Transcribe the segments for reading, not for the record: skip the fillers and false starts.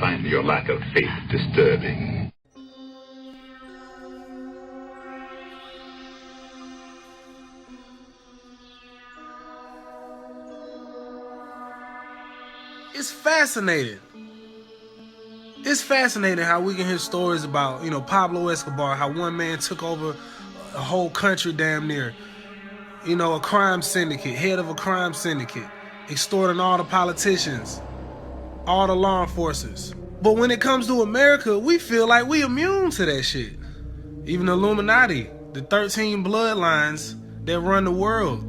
find your lack of faith disturbing. It's fascinating. It's fascinating how we can hear stories about, Pablo Escobar, how one man took over a whole country damn near. A crime syndicate, head of a crime syndicate, extorting all the politicians, all the law enforcers. But when it comes to America, we feel like we immune to that shit. Even the Illuminati, the 13 bloodlines that run the world.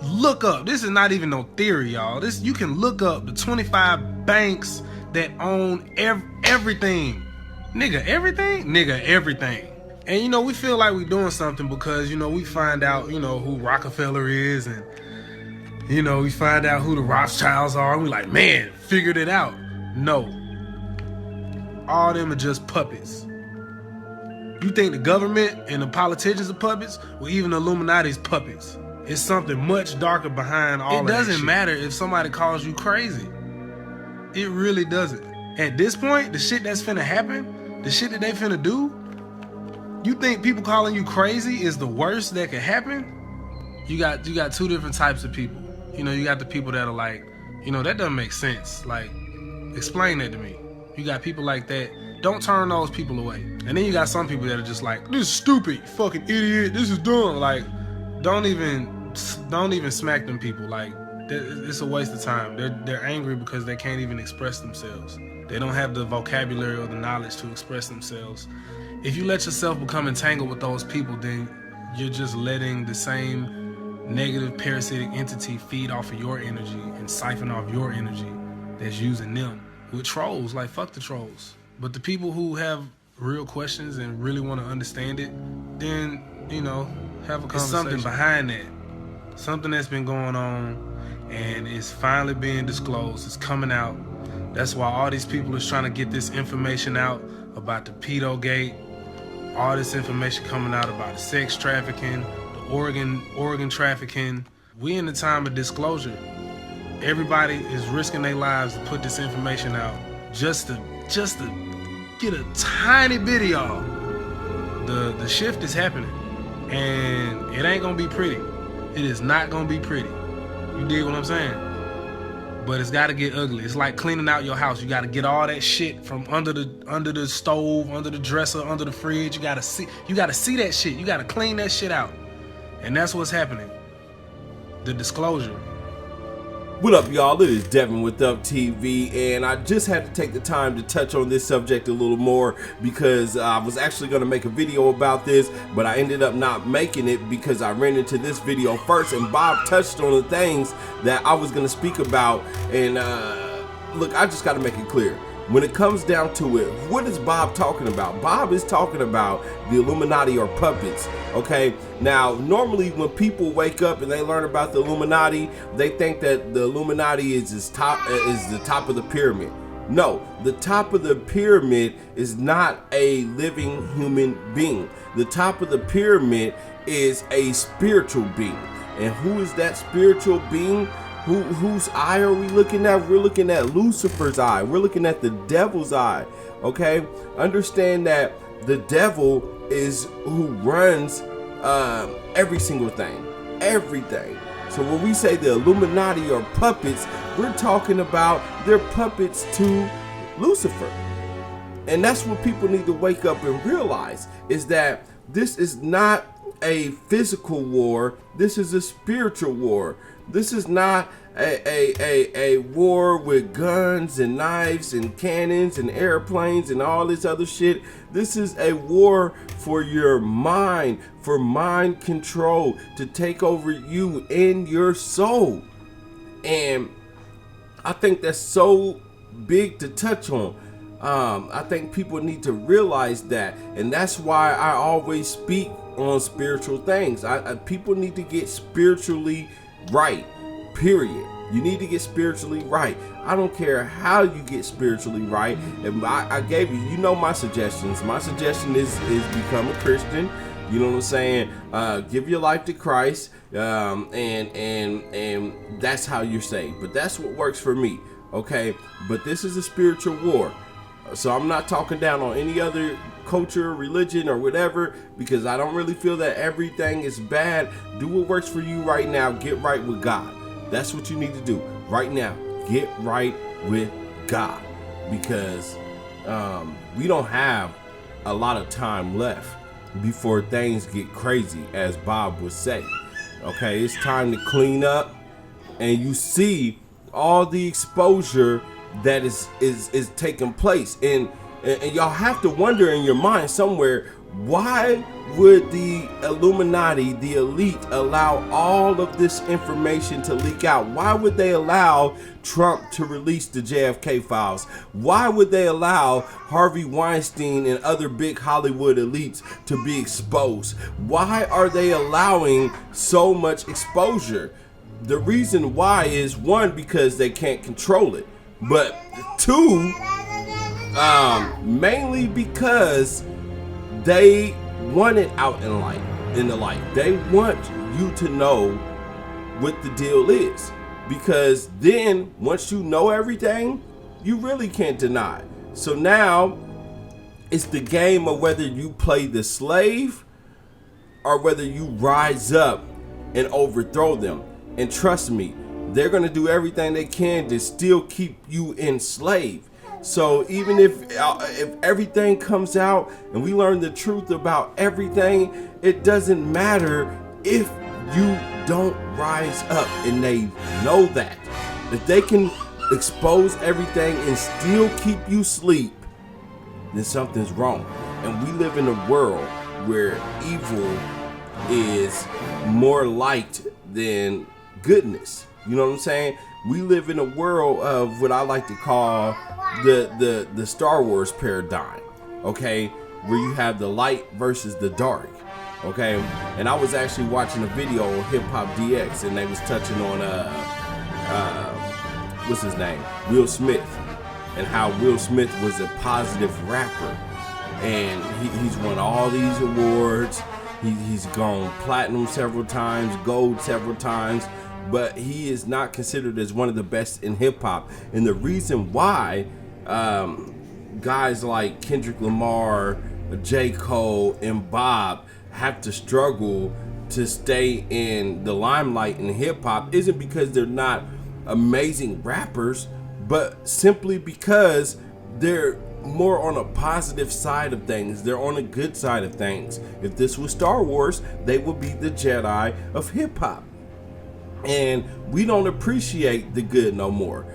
Look up, this is not even no theory, y'all. You can look up the 25 banks that own everything. Nigga, everything? Nigga, everything. And we feel like we're doing something because, we find out, who Rockefeller is, and, we find out who the Rothschilds are, and we like, man, figured it out. No. All them are just puppets. You think the government and the politicians are puppets? Well, even the Illuminati's puppets. It's something much darker behind all of that shit. It doesn't matter if somebody calls you crazy. It really doesn't. At this point, the shit that's finna happen, the shit that they finna do, you think people calling you crazy is the worst that could happen? You got two different types of people. You got the people that are like, that doesn't make sense. Like, explain that to me. You got people like that. Don't turn those people away. And then you got some people that are just like, this is stupid, fucking idiot, this is dumb. Like, don't even smack them people. Like, it's a waste of time. They're angry because they can't even express themselves. They don't have the vocabulary or the knowledge to express themselves. If you let yourself become entangled with those people, then you're just letting the same negative parasitic entity feed off of your energy and siphon off your energy that's using them. With trolls, like, fuck the trolls. But the people who have real questions and really want to understand it, then, have a conversation. There's something behind that. Something that's been going on and it's finally being disclosed. It's coming out. That's why all these people is trying to get this information out about the pedo gate. All this information coming out about the sex trafficking, the organ trafficking. We in the time of disclosure. Everybody is risking their lives to put this information out just to get a tiny bit of y'all. The shift is happening, and it ain't gonna be pretty. It is not gonna be pretty. You dig what I'm saying? But it's gotta get ugly. It's like cleaning out your house. You gotta get all that shit from under the stove, under the dresser, under the fridge. You gotta see that shit. You gotta clean that shit out. And that's what's happening. The disclosure. What up, y'all? It is Devin with Up TV, and I just had to take the time to touch on this subject a little more because I was actually going to make a video about this, but I ended up not making it because I ran into this video first, and Bob touched on the things that I was going to speak about. And look, I just got to make it clear. When it comes down to it, what is Bob talking about? Bob is talking about the Illuminati or puppets, okay? Now, normally when people wake up and they learn about the Illuminati, they think that the Illuminati is the top of the pyramid. No, the top of the pyramid is not a living human being. The top of the pyramid is a spiritual being. And who is that spiritual being? Whose eye are we looking at? We're looking at Lucifer's eye. We're looking at the devil's eye. Okay? Understand that the devil is who runs every single thing. Everything. So when we say the Illuminati are puppets, we're talking about they're puppets to Lucifer. And that's what people need to wake up and realize, is that this is not a physical war. This is a spiritual war. This is not a war with guns and knives and cannons and airplanes and all this other shit. This is a war for your mind, for mind control, to take over you and your soul. And I think that's so big to touch on. I think people need to realize that, and that's why I always speak on spiritual things. People need to get spiritually right, period. You need to get spiritually right. I don't care how you get spiritually right. And I gave you my suggestions. My suggestion is become a Christian. You know what I'm saying? Give your life to Christ, and that's how you're saved. But that's what works for me. okay? But this is a spiritual war. So I'm not talking down on any other culture, religion, or whatever, because I don't really feel that everything is bad. Do what works for you right now. Get right with God. That's what you need to do right now. Get right with God, because we don't have a lot of time left before things get crazy, as Bob would say. Okay, it's time to clean up, and you see all the exposure that is taking place, and y'all have to wonder in your mind somewhere, why would the Illuminati, the elite, allow all of this information to leak out? Why would they allow Trump to release the JFK files? Why would they allow Harvey Weinstein and other big Hollywood elites to be exposed? Why are they allowing so much exposure? The reason why is, one, because they can't control it, but two, mainly because they want it out in the light. They want you to know what the deal is, because then once you know everything, you really can't deny. So now it's the game of whether you play the slave or whether you rise up and overthrow them. And trust me, they're going to do everything they can to still keep you enslaved. So even if everything comes out and we learn the truth about everything, it doesn't matter if you don't rise up. And they know that. If they can expose everything and still keep you asleep, then something's wrong. And we live in a world where evil is more liked than goodness. You know what I'm saying? We live in a world of what I like to call the Star Wars paradigm, okay, where you have the light versus the dark, okay. And I was actually watching a video on Hip Hop DX, and they was touching on what's his name, Will Smith, and how Will Smith was a positive rapper, and he's won all these awards. He's gone platinum several times, gold several times, but he is not considered as one of the best in hip hop. And the reason why guys like Kendrick Lamar, J. Cole, and Bob have to struggle to stay in the limelight in hip hop isn't because they're not amazing rappers, but simply because they're more on a positive side of things. They're on a good side of things. If this was Star Wars, they would be the Jedi of hip hop. And we don't appreciate the good no more.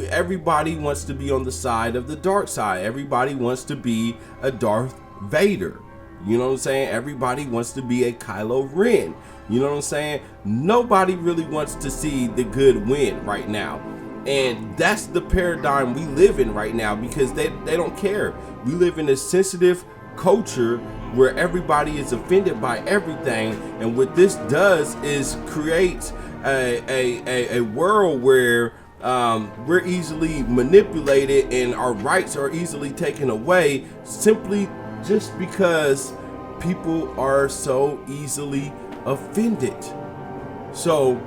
Everybody wants to be on the side of the dark side. Everybody wants to be a Darth Vader. You know what I'm saying? Everybody wants to be a Kylo Ren. You know what I'm saying? Nobody really wants to see the good win right now. And that's the paradigm we live in right now, because they don't care. We live in a sensitive culture where everybody is offended by everything. And what this does is create a world where we're easily manipulated and our rights are easily taken away, simply just because people are so easily offended. So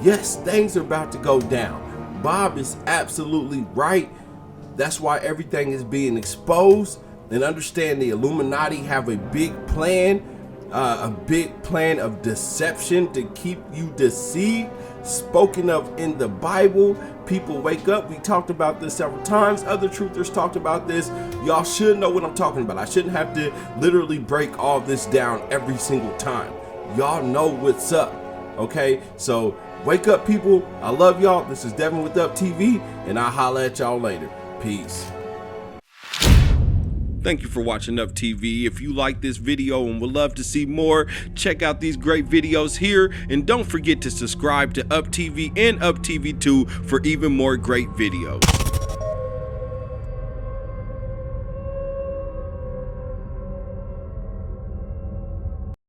yes, things are about to go down. Bob is absolutely right. That's why everything is being exposed. And understand, the Illuminati have a big plan of deception to keep you deceived, spoken of in the Bible. People wake up. We talked about this several times. Other truthers talked about this. Y'all should know what I'm talking about. I shouldn't have to literally break all this down every single time. Y'all know what's up. Okay, so wake up, people. I love y'all. This is Devin with Up TV, and I'll holla at y'all later. Peace. Thank you for watching Up TV. If you like this video and would love to see more, check out these great videos here. And don't forget to subscribe to Up TV and Up TV 2 for even more great videos.